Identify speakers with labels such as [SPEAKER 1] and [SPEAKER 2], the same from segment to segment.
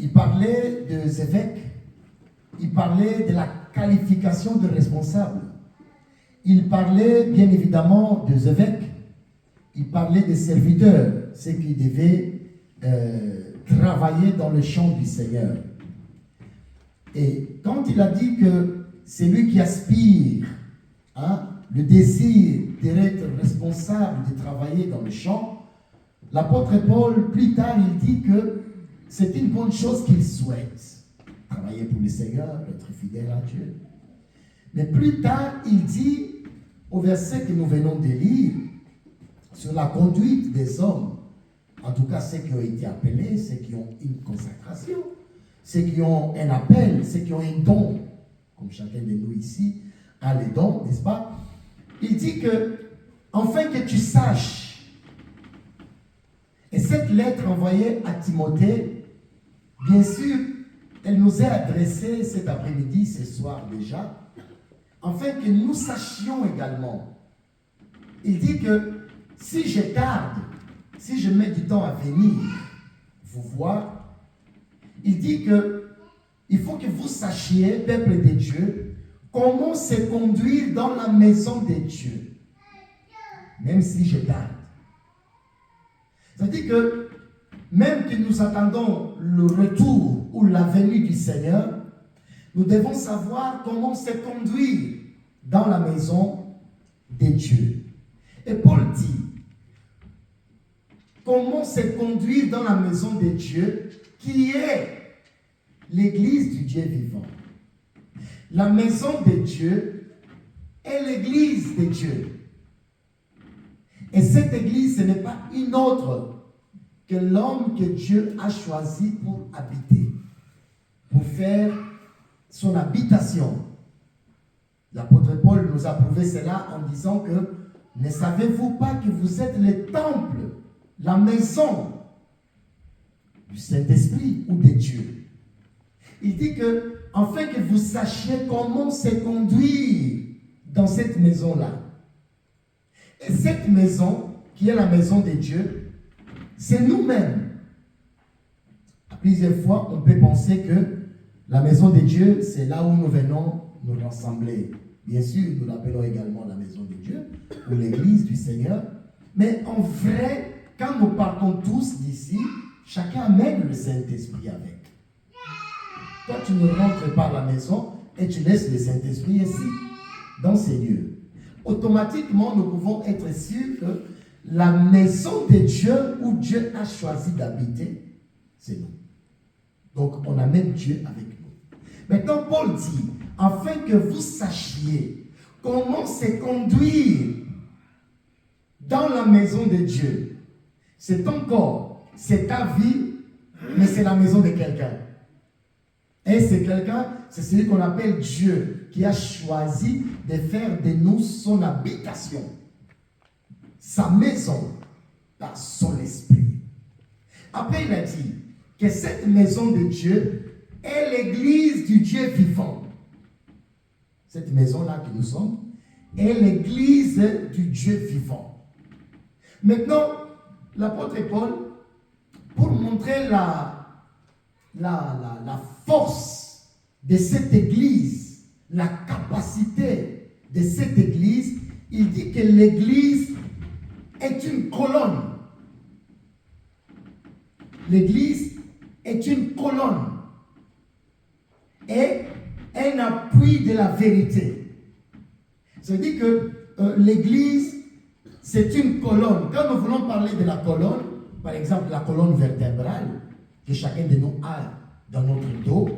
[SPEAKER 1] il parlait des évêques, il parlait de la qualification de responsables, il parlait bien évidemment des évêques, il parlait des serviteurs, ceux qui devaient travailler dans le champ du Seigneur. Et quand il a dit que c'est lui qui aspire, le désir d'être responsable, de travailler dans le champ, l'apôtre Paul, plus tard, il dit que c'est une bonne chose qu'il souhaite. Travailler pour le Seigneur, être fidèle à Dieu. Mais plus tard, il dit, au verset que nous venons de lire, sur la conduite des hommes, en tout cas ceux qui ont été appelés, ceux qui ont une consacration, ceux qui ont un appel, ceux qui ont un don, comme chacun de nous ici a les dons, n'est-ce pas? Il dit que, afin que tu saches, et cette lettre envoyée à Timothée, bien sûr, elle nous est adressée cet après-midi, ce soir déjà, afin que nous sachions également. Il dit que si je tarde, si je mets du temps à venir vous voir, il dit que il faut que vous sachiez, peuple de Dieu, comment se conduire dans la maison de Dieu, même si je tarde. C'est-à-dire que même que nous attendons le retour ou la venue du Seigneur, nous devons savoir comment se conduire dans la maison de Dieu. Et Paul dit, comment se conduire dans la maison de Dieu, qui est l'église du Dieu vivant. La maison de Dieu est l'église de Dieu. Et cette église, ce n'est pas une autre que l'homme que Dieu a choisi pour habiter, pour faire son habitation. L'apôtre Paul nous a prouvé cela en disant que ne savez-vous pas que vous êtes le temple, la maison du Saint-Esprit ou de Dieu? Il dit que, afin que vous sachiez comment se conduire dans cette maison-là. Et cette maison, qui est la maison de Dieu, c'est nous-mêmes. À plusieurs fois, on peut penser que la maison de Dieu, c'est là où nous venons nous rassembler. Bien sûr, nous l'appelons également la maison de Dieu, ou l'église du Seigneur. Mais en vrai, quand nous partons tous d'ici, chacun amène le Saint-Esprit avec. Toi, tu ne rentres pas à la maison et tu laisses le Saint-Esprit ici, dans ces lieux. Automatiquement, nous pouvons être sûrs que la maison de Dieu, où Dieu a choisi d'habiter, c'est nous. Donc, on amène Dieu avec nous. Maintenant, Paul dit, afin que vous sachiez comment se conduire dans la maison de Dieu. C'est ton corps, c'est ta vie, mais c'est la maison de quelqu'un. Et c'est quelqu'un, c'est celui qu'on appelle Dieu, qui a choisi de faire de nous son habitation, sa maison, par son esprit. Après, il a dit que cette maison de Dieu est l'église du Dieu vivant. Cette maison-là que nous sommes est l'église du Dieu vivant. Maintenant, l'apôtre Paul, pour montrer la force de cette église, la capacité de cette église, il dit que l'église est une colonne. L'église est une colonne et un appui de la vérité. C'est-à-dire que l'église, c'est une colonne. Quand nous voulons parler de la colonne, par exemple la colonne vertébrale, que chacun de nous a dans notre dos,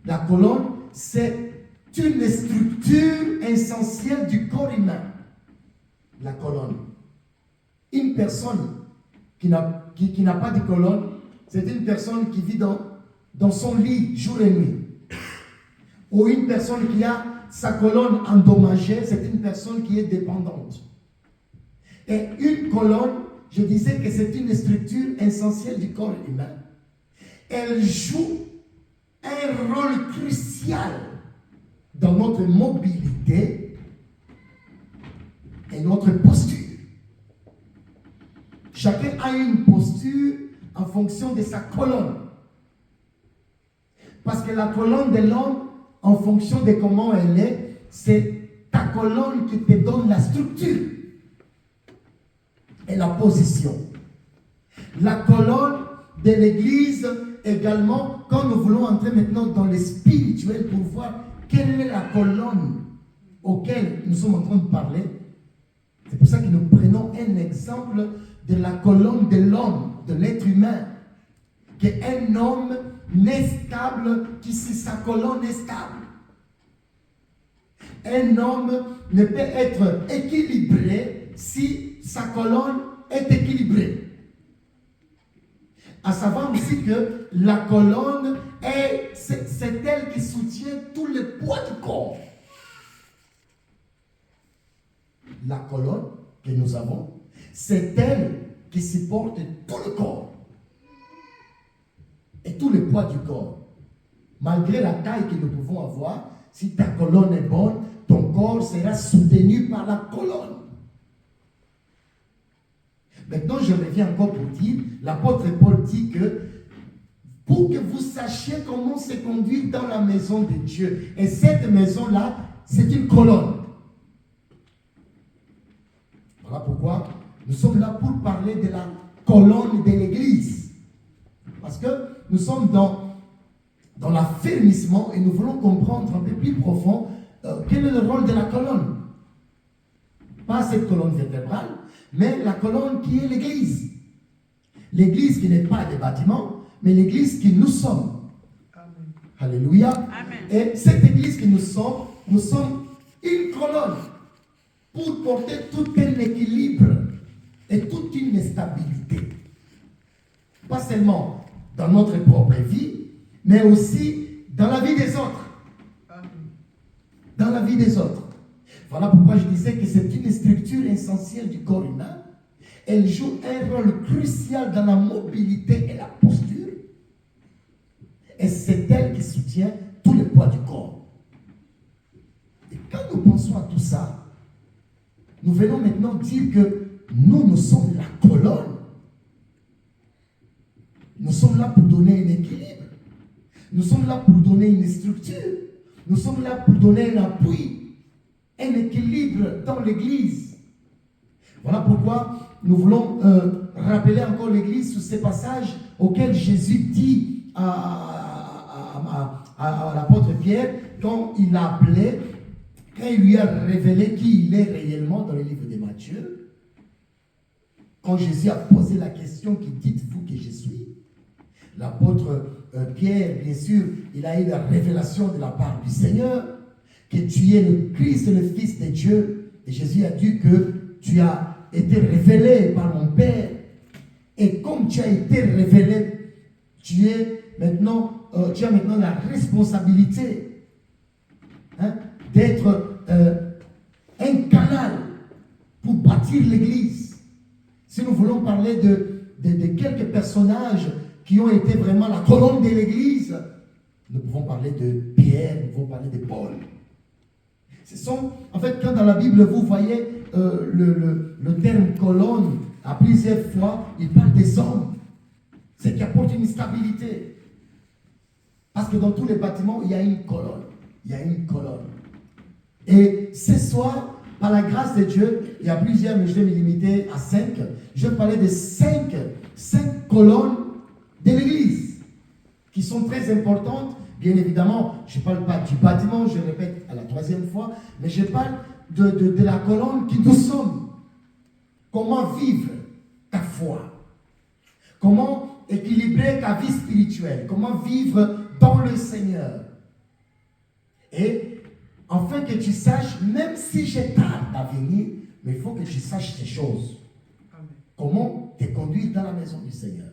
[SPEAKER 1] la colonne, c'est une structure essentielle du corps humain. La colonne. Une personne qui n'a pas de colonne, c'est une personne qui vit dans son lit jour et nuit. Ou une personne qui a sa colonne endommagée, c'est une personne qui est dépendante. Et une colonne, je disais que c'est une structure essentielle du corps humain. Elle joue un rôle crucial dans notre mobilité et notre posture. Chacun a une posture en fonction de sa colonne. Parce que la colonne de l'homme, en fonction de comment elle est, c'est ta colonne qui te donne la structure et la position. La colonne de l'Église également, quand nous voulons entrer maintenant dans le spirituel pour voir quelle est la colonne auquel nous sommes en train de parler, c'est pour ça que nous prenons un exemple de la colonne de l'homme, de l'être humain, qu'un homme n'est stable que si sa colonne est stable. Un homme ne peut être équilibré si sa colonne est équilibrée. À savoir aussi que la colonne, c'est elle qui soutient tout le poids du corps. La colonne que nous avons, c'est elle qui supporte tout le corps et tout le poids du corps. Malgré la taille que nous pouvons avoir, si ta colonne est bonne, ton corps sera soutenu par la colonne. Maintenant, je reviens encore pour dire, l'apôtre Paul dit que pour que vous sachiez comment se conduire dans la maison de Dieu. Et cette maison-là, c'est une colonne. Voilà pourquoi nous sommes là pour parler de la colonne de l'Église. Parce que nous sommes dans l'affermissement et nous voulons comprendre un peu plus profond quel est le rôle de la colonne. Pas cette colonne vertébrale, mais la colonne qui est l'Église. L'Église qui n'est pas des bâtiments, mais l'Église qui nous sommes. Amen. Alléluia. Amen. Et cette Église que nous sommes une colonne pour porter tout un équilibre et toute une stabilité. Pas seulement dans notre propre vie, mais aussi dans la vie des autres. Amen. Dans la vie des autres. Voilà pourquoi je disais que c'est une structure essentielle du corps humain. Elle joue un rôle crucial dans la mobilité et la posture. Et c'est elle qui soutient tout le poids du corps. Et quand nous pensons à tout ça, nous venons maintenant dire que nous sommes la colonne. Nous sommes là pour donner un équilibre. Nous sommes là pour donner une structure. Nous sommes là pour donner un appui, un équilibre dans l'Église. Voilà pourquoi nous voulons rappeler encore l'Église sur ces passages auxquels Jésus dit à l'apôtre Pierre, quand il l'a appelé, quand il lui a révélé qui il est réellement dans le livre de Matthieu, quand Jésus a posé la question, qui dites-vous que je suis? L'apôtre Pierre, bien sûr, il a eu la révélation de la part du Seigneur, que tu es le Christ, le Fils de Dieu. Et Jésus a dit que tu as été révélé par mon Père. Et comme tu as été révélé, tu as maintenant la responsabilité d'être un canal pour bâtir l'Église. Si nous voulons parler de quelques personnages qui ont été vraiment la colonne de l'Église, nous pouvons parler de Pierre, nous pouvons parler de Paul. Ce sont, en fait, quand dans la Bible, vous voyez le terme colonne, à plusieurs fois, il parle des hommes. C'est qui apporte une stabilité. Parce que dans tous les bâtiments, il y a une colonne. Il y a une colonne. Et ce soir, par la grâce de Dieu, il y a plusieurs, mais je vais me limiter à 5. Je vais parler de 5 colonnes de l'Église qui sont très importantes. Bien évidemment, je ne parle pas du bâtiment, je répète à la 3e fois, mais je parle de la colonne qui nous sommes. Comment vivre ta foi? Comment équilibrer ta vie spirituelle? Comment vivre dans le Seigneur? Et afin que tu saches, même si je tarde à venir, mais il faut que tu saches ces choses. Amen. Comment te conduire dans la maison du Seigneur.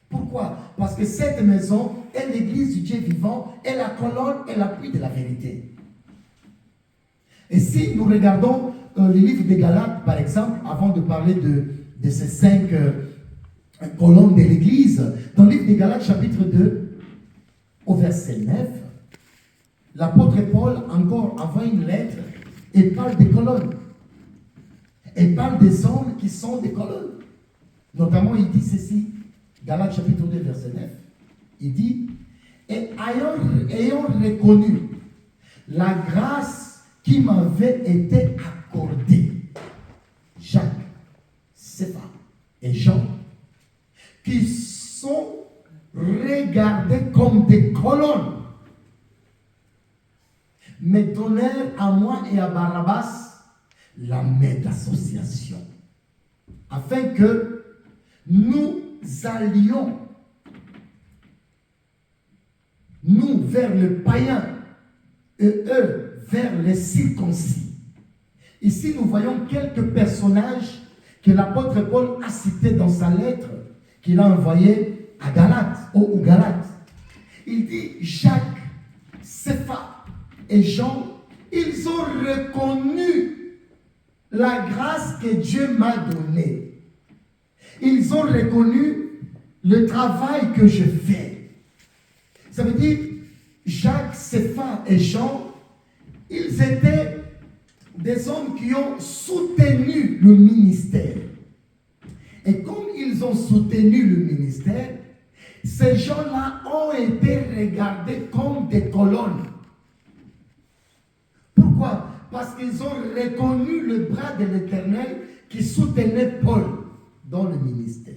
[SPEAKER 1] Pourquoi? Parce que cette maison est l'église du Dieu vivant, est la colonne et l'appui de la vérité. Et si nous regardons le livre des Galates, par exemple, avant de parler de ces 5 colonnes de l'église, dans le livre des Galates, chapitre 2, au verset 9, l'apôtre Paul encore envoie une lettre et parle des colonnes. Et parle des hommes qui sont des colonnes. Notamment, il dit ceci, Galates chapitre 2, verset 9. Il dit, Et ayant reconnu la grâce qui m'avait été accordée, Jacques, Céphas et Jean, qui sont regardés comme des colonnes, me donnèrent à moi et à Barabbas la main d'association, afin que nous allions, nous vers le païen et eux vers les circoncis. Ici, nous voyons quelques personnages que l'apôtre Paul a cités dans sa lettre qu'il a envoyée à Galates, aux Galates. Il dit Jacques, Céphas et Jean, ils ont reconnu la grâce que Dieu m'a donnée. Ils ont reconnu le travail que je fais. Ça veut dire, Jacques, Céphas et Jean, ils étaient des hommes qui ont soutenu le ministère. Et comme ils ont soutenu le ministère, ces gens-là ont été regardés comme des colonnes. Pourquoi? Parce qu'ils ont reconnu le bras de l'Éternel qui soutenait Paul dans le ministère.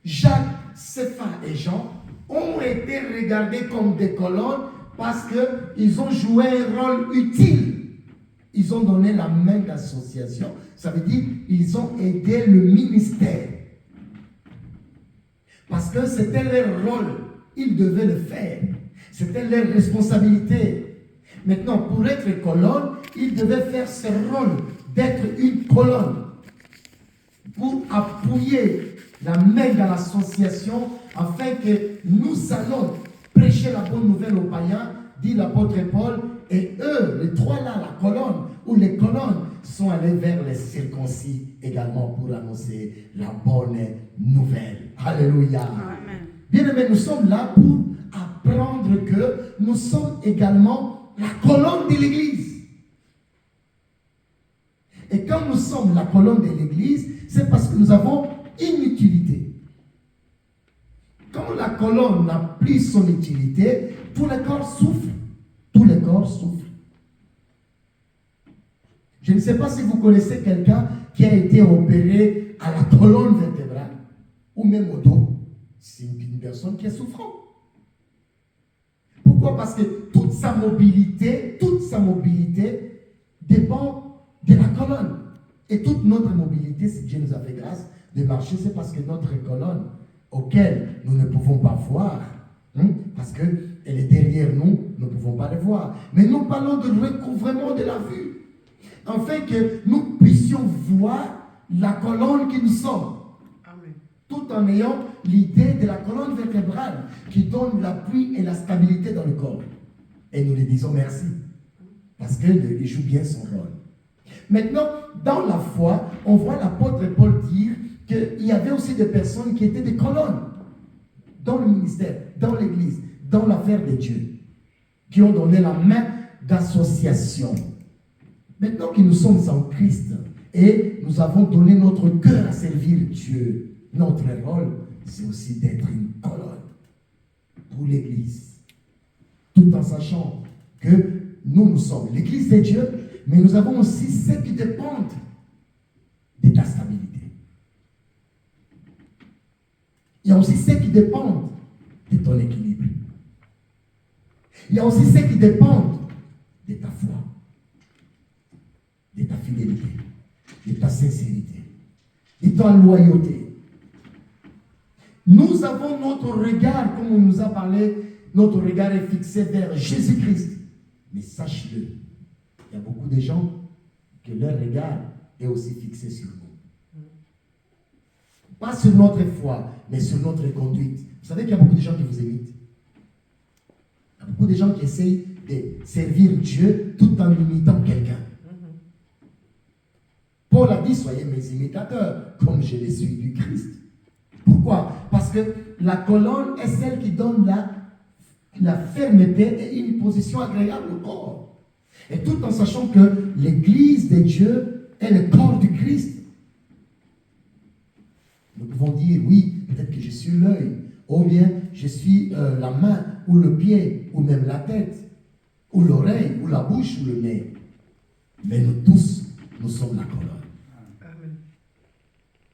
[SPEAKER 1] Jacques, Céphas et Jean ont été regardés comme des colonnes parce qu'ils ont joué un rôle utile. Ils ont donné la main d'association. Ça veut dire qu'ils ont aidé le ministère. Parce que c'était leur rôle. Ils devaient le faire. C'était leur responsabilité. Maintenant, pour être colonne, ils devaient faire ce rôle d'être une colonne. Pour appuyer la main dans l'association afin que nous allons prêcher la bonne nouvelle aux païens, dit l'apôtre Paul, et eux, les trois là, la colonne ou les colonnes, sont allés vers les circoncis également pour annoncer la bonne nouvelle. Alléluia. Amen. Bien-aimés, nous sommes là pour apprendre que nous sommes également la colonne de l'Église. Et quand nous sommes la colonne de l'Église, c'est parce que nous avons une utilité. Quand la colonne n'a plus son utilité, tout le corps souffre. Tout le corps souffre. Je ne sais pas si vous connaissez quelqu'un qui a été opéré à la colonne vertébrale ou même au dos. C'est une personne qui est souffrante. Pourquoi? Parce que toute sa mobilité dépend de la colonne. Et toute notre mobilité, si Dieu nous a fait grâce de marcher, c'est parce que notre colonne, auquel nous ne pouvons pas voir, parce qu'elle est derrière nous, nous ne pouvons pas le voir. Mais nous parlons de recouvrement de la vue, afin que nous puissions voir la colonne que nous sommes. Amen. Tout en ayant l'idée de la colonne vertébrale qui donne l'appui et la stabilité dans le corps. Et nous lui disons merci, parce qu'il joue bien son rôle. Maintenant, dans la foi, on voit l'apôtre Paul dire qu'il y avait aussi des personnes qui étaient des colonnes dans le ministère, dans l'église, dans l'affaire de Dieu, qui ont donné la main d'association. Maintenant que nous sommes en Christ et nous avons donné notre cœur à servir Dieu, notre rôle, c'est aussi d'être une colonne pour l'église. Tout en sachant que nous sommes l'église de Dieu, mais nous avons aussi ceux qui dépendent de ta stabilité. Il y a aussi ceux qui dépendent de ton équilibre. Il y a aussi ceux qui dépendent de ta foi, de ta fidélité, de ta sincérité, de ta loyauté. Nous avons notre regard, comme on nous a parlé, notre regard est fixé vers Jésus-Christ. Mais sache-le, il y a beaucoup de gens que leur regard est aussi fixé sur nous. Pas sur notre foi, mais sur notre conduite. Vous savez qu'il y a beaucoup de gens qui vous imitent. Il y a beaucoup de gens qui essayent de servir Dieu tout en imitant quelqu'un. Paul a dit, soyez mes imitateurs, comme je les suis du Christ. Pourquoi? Parce que la colonne est celle qui donne la fermeté et une position agréable au corps. Et tout en sachant que l'église de Dieu est le corps du Christ. Nous pouvons dire, oui, peut-être que je suis l'œil, ou bien je suis la main, ou le pied, ou même la tête, ou l'oreille, ou la bouche, ou le nez. Mais nous tous, nous sommes la colonne.
[SPEAKER 2] Amen.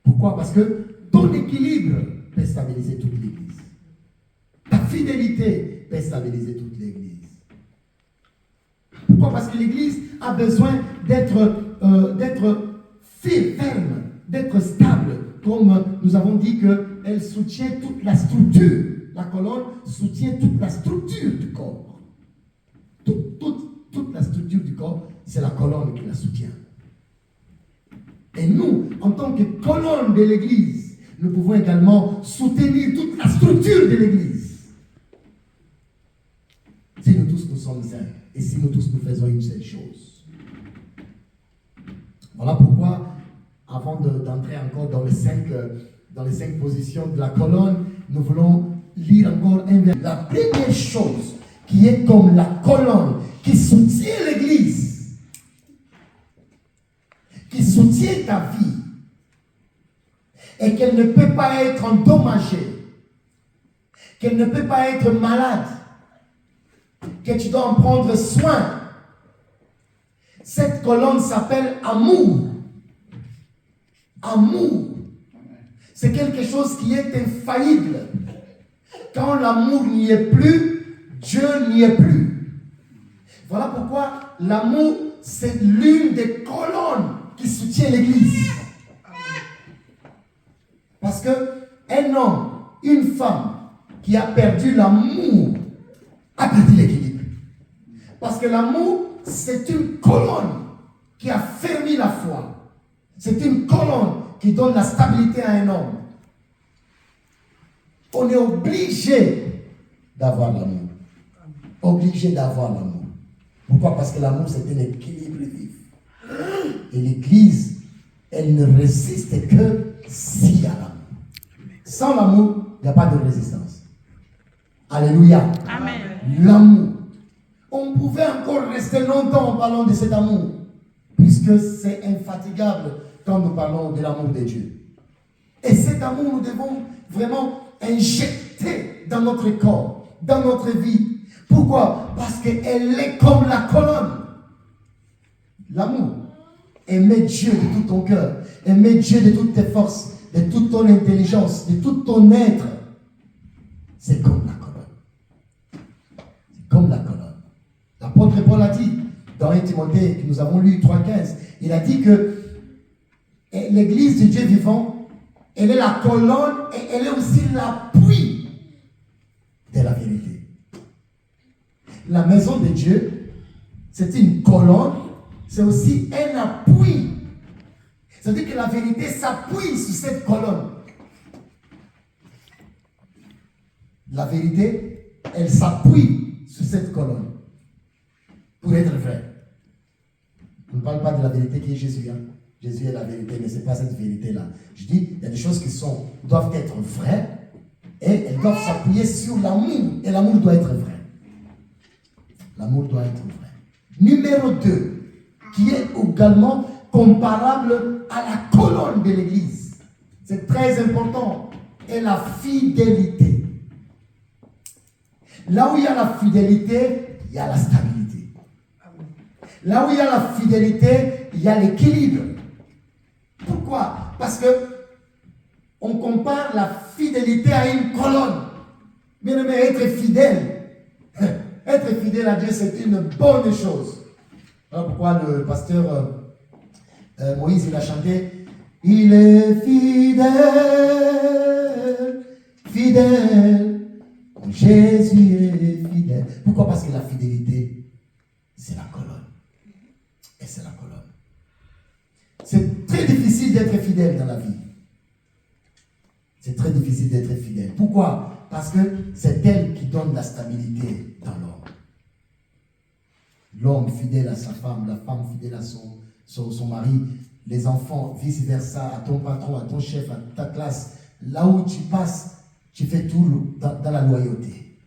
[SPEAKER 1] Pourquoi? Parce que ton équilibre peut stabiliser toute l'Église. Ta fidélité peut stabiliser toute l'Église. Pourquoi? Parce que l'Église a besoin d'être ferme, d'être stable. Comme nous avons dit qu'elle soutient toute la structure. La colonne soutient toute la structure du corps. Toute la structure du corps, c'est la colonne qui la soutient. Et nous, en tant que colonne de l'Église, nous pouvons également soutenir toute la structure de l'Église. Si nous tous nous sommes saints et si nous tous nous faisons une seule chose. Voilà pourquoi, avant d'entrer encore dans les cinq positions de la colonne, nous voulons lire encore un verset. La première chose qui est comme la colonne qui soutient l'Église, qui soutient ta vie, et qu'elle ne peut pas être endommagée, qu'elle ne peut pas être malade, que tu dois en prendre soin. Cette colonne s'appelle amour. Amour. C'est quelque chose qui est infaillible. Quand l'amour n'y est plus, Dieu n'y est plus. Voilà pourquoi l'amour, c'est l'une des colonnes qui soutient l'Église. Parce qu'un homme, une femme qui a perdu l'amour a perdu l'équilibre. Parce que l'amour, c'est une colonne qui a fermé la foi. C'est une colonne qui donne la stabilité à un homme. On est obligé d'avoir l'amour. Obligé d'avoir l'amour. Pourquoi? Parce que l'amour, c'est un équilibre vif. Et l'Église, elle ne résiste que s'il y a l'amour. Sans l'amour, il n'y a pas de résistance. Alléluia.
[SPEAKER 2] Amen.
[SPEAKER 1] L'amour. On pouvait encore rester longtemps en parlant de cet amour, puisque c'est infatigable quand nous parlons de l'amour de Dieu. Et cet amour, nous devons vraiment injecter dans notre corps, dans notre vie. Pourquoi? Parce qu'elle est comme la colonne. L'amour. Aimer Dieu de tout ton cœur, aimer Dieu de toutes tes forces, de toute ton intelligence, de tout ton être. C'est comme la colonne. C'est comme la colonne. L'apôtre Paul a dit, dans 1 Timothée, que nous avons lu 3,15, il a dit que l'Église de Dieu vivant, elle est la colonne et elle est aussi l'appui de la vérité. La maison de Dieu, c'est une colonne, c'est aussi un appui. C'est-à-dire que la vérité s'appuie sur cette colonne. La vérité, elle s'appuie sur cette colonne pour être vraie. On ne parle pas de la vérité qui est Jésus. Hein. Jésus est la vérité, mais ce n'est pas cette vérité-là. Je dis, il y a des choses qui doivent être vraies et elles doivent s'appuyer sur l'amour. Et l'amour doit être vrai. L'amour doit être vrai. Numéro 2, qui est également comparable à la colonne de l'Église. C'est très important. Et la fidélité. Là où il y a la fidélité, il y a la stabilité. Là où il y a la fidélité, il y a l'équilibre. Pourquoi? Parce que on compare la fidélité à une colonne. Bien aimé, être fidèle. Être fidèle à Dieu, c'est une bonne chose. Voilà pourquoi le pasteur Moïse, il a chanté « Il est fidèle, fidèle, Jésus est fidèle. » Pourquoi? Parce que la fidélité, c'est la colonne. Et c'est la colonne. C'est très difficile d'être fidèle dans la vie. C'est très difficile d'être fidèle. Pourquoi? Parce que c'est elle qui donne la stabilité dans l'homme. L'homme fidèle à sa femme, la femme fidèle à son mari, les enfants, vice-versa, à ton patron, à ton chef, à ta classe. Là où tu passes, tu fais tout dans la loyauté,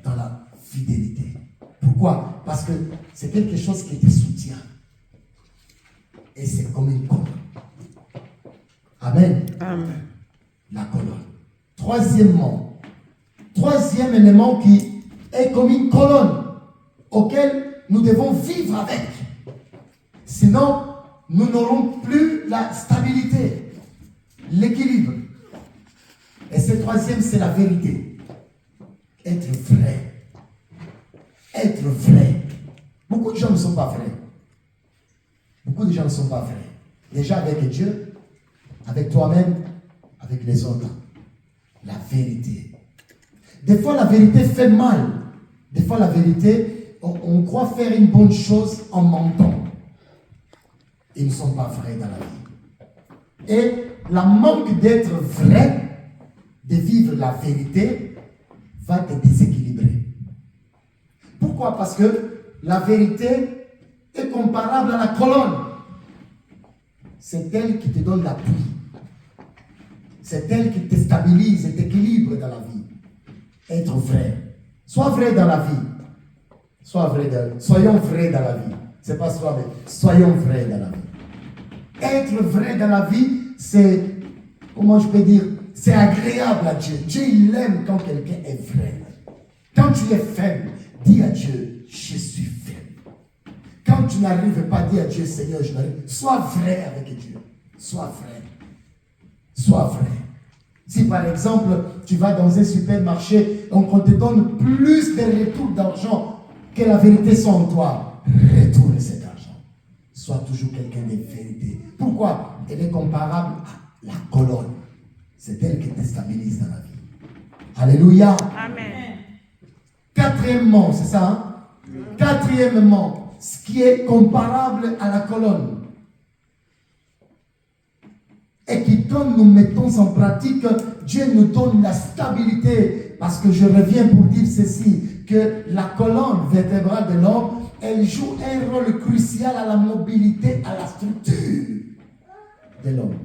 [SPEAKER 1] dans la fidélité. Pourquoi? Parce que c'est quelque chose qui te soutient. Et c'est comme une colonne. Amen.
[SPEAKER 2] Amen.
[SPEAKER 1] La colonne. Troisièmement, troisième élément qui est comme une colonne auquel nous devons vivre avec. Sinon, nous n'aurons plus la stabilité, l'équilibre. Et ce troisième, c'est la vérité. Être vrai. Être vrai. Beaucoup de gens ne sont pas vrais. Beaucoup de gens ne sont pas vrais. Déjà avec Dieu, avec toi-même, avec les autres. La vérité. Des fois, la vérité fait mal. Des fois, la vérité, on croit faire une bonne chose en mentant. Ils ne sont pas vrais dans la vie. Et la manque d'être vrai, de vivre la vérité, va te déséquilibrer. Pourquoi? Parce que la vérité est comparable à la colonne. C'est elle qui te donne l'appui. C'est elle qui te stabilise et t'équilibre dans la vie. Être vrai. Sois vrai dans la vie. Soyons vrais dans la vie. C'est pas soi, mais soyons vrais dans la vie. Être vrai dans la vie, c'est, comment je peux dire, c'est agréable à Dieu. Dieu, il aime quand quelqu'un est vrai. Quand tu es faible, dis à Dieu, je suis faible. Quand tu n'arrives pas, dis à Dieu, Seigneur, je n'arrive. Sois vrai avec Dieu. Sois vrai. Sois vrai. Si par exemple, tu vas dans un supermarché, on te donne plus de retours d'argent que la vérité sont en toi, retourne cet argent. Sois toujours quelqu'un de vérité. Pourquoi? Elle est comparable à la colonne. C'est elle qui te stabilise dans la vie. Alléluia.
[SPEAKER 2] Amen.
[SPEAKER 1] Quatrièmement, c'est ça, hein? Quatrièmement, ce qui est comparable à la colonne et qui, quand nous mettons en pratique, Dieu nous donne la stabilité. Parce que je reviens pour dire ceci, que la colonne vertébrale de l'homme, elle joue un rôle crucial à la mobilité, à la structure de l'homme.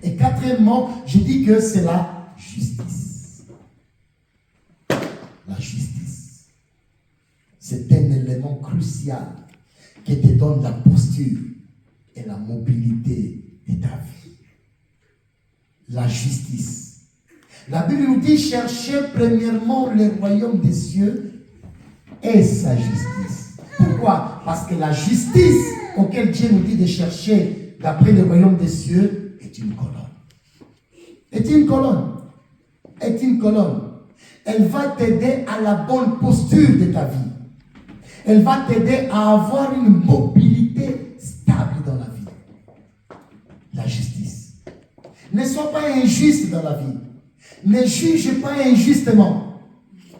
[SPEAKER 1] Et quatrièmement, je dis que c'est la justice. La justice. C'est un élément crucial qui te donne la posture et la mobilité de ta vie. La justice. La Bible nous dit, cherchez premièrement le royaume des cieux et sa justice. Pourquoi? Parce que la justice auquel Dieu nous dit de chercher d'après le royaume des cieux est une colonne. Est une colonne. Est une colonne. Elle va t'aider à la bonne posture de ta vie. Elle va t'aider à avoir une mobilité stable dans la vie. La justice. Ne sois pas injuste dans la vie. Ne juge pas injustement.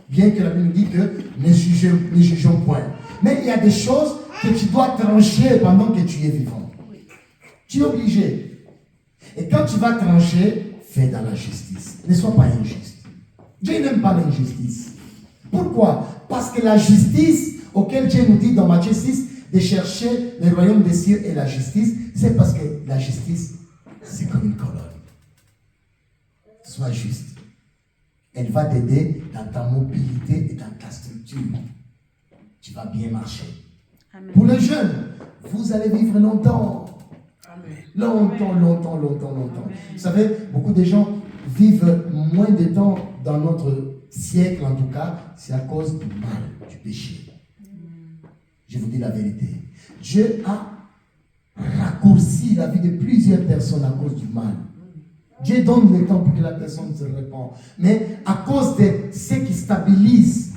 [SPEAKER 1] Bien que la Bible nous dit que ne jugeons point. Mais il y a des choses que tu dois trancher pendant que tu es vivant. Tu es obligé. Et quand tu vas trancher, fais dans la justice. Ne sois pas injuste. Dieu n'aime pas l'injustice. Pourquoi? Parce que la justice, auquel Dieu nous dit dans Matthieu 6, de chercher le royaume des cieux et la justice, c'est parce que la justice, c'est comme une colonne. Sois juste. Elle va t'aider dans ta mobilité et dans ta structure. Tu vas bien marcher. Amen. Pour les jeunes, vous allez vivre longtemps. Amen. Longtemps. Amen. Vous savez, beaucoup de gens vivent moins de temps dans notre siècle, en tout cas, c'est à cause du mal, du péché. Je vous dis la vérité. Dieu a raccourci la vie de plusieurs personnes à cause du mal. Dieu donne le temps pour que la personne se répande. Mais à cause de ceux qui stabilisent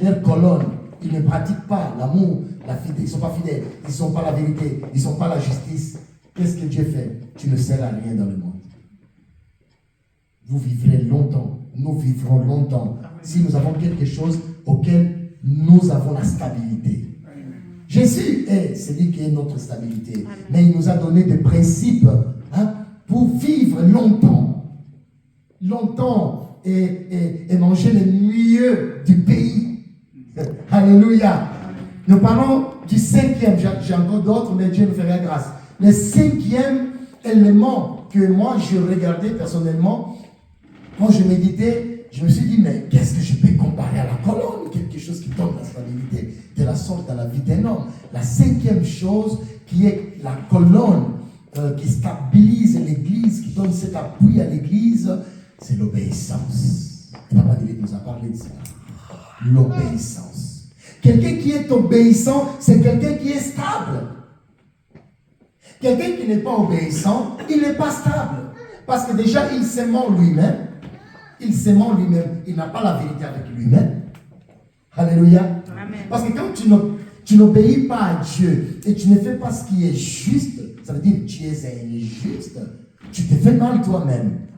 [SPEAKER 1] leur colonne, ils ne pratiquent pas l'amour, la fidélité, ils ne sont pas fidèles, ils ne sont pas la vérité, ils ne sont pas la justice. Qu'est-ce que Dieu fait? Tu ne sers à rien dans le monde. Vous vivrez longtemps, nous vivrons longtemps, si nous avons quelque chose auquel nous avons la stabilité. Jésus est celui qui est notre stabilité. Mais il nous a donné des principes pour vivre longtemps. Longtemps et manger le mieux du pays. Alléluia. Nous parlons du cinquième. J'ai encore d'autres, mais Dieu nous fera grâce. Le cinquième élément que moi je regardais personnellement, quand je méditais, je me suis dit, mais qu'est-ce que je peux comparer à la colonne? Quelque chose qui donne la stabilité de la sorte dans la vie d'un homme. La cinquième chose qui est la colonne qui stabilise l'église, qui donne cet appui à l'église, c'est l'obéissance. Et Papa David nous a parlé de ça. L'obéissance. Quelqu'un qui est obéissant, c'est quelqu'un qui est stable. Quelqu'un qui n'est pas obéissant, il n'est pas stable. Parce que déjà, il se ment lui-même. Il se ment lui-même. Il n'a pas la vérité avec lui-même. Alléluia.
[SPEAKER 2] Amen.
[SPEAKER 1] Parce que quand tu n'obéis pas à Dieu et tu ne fais pas ce qui est juste, ça veut dire que tu es injuste, tu te fais mal toi-même.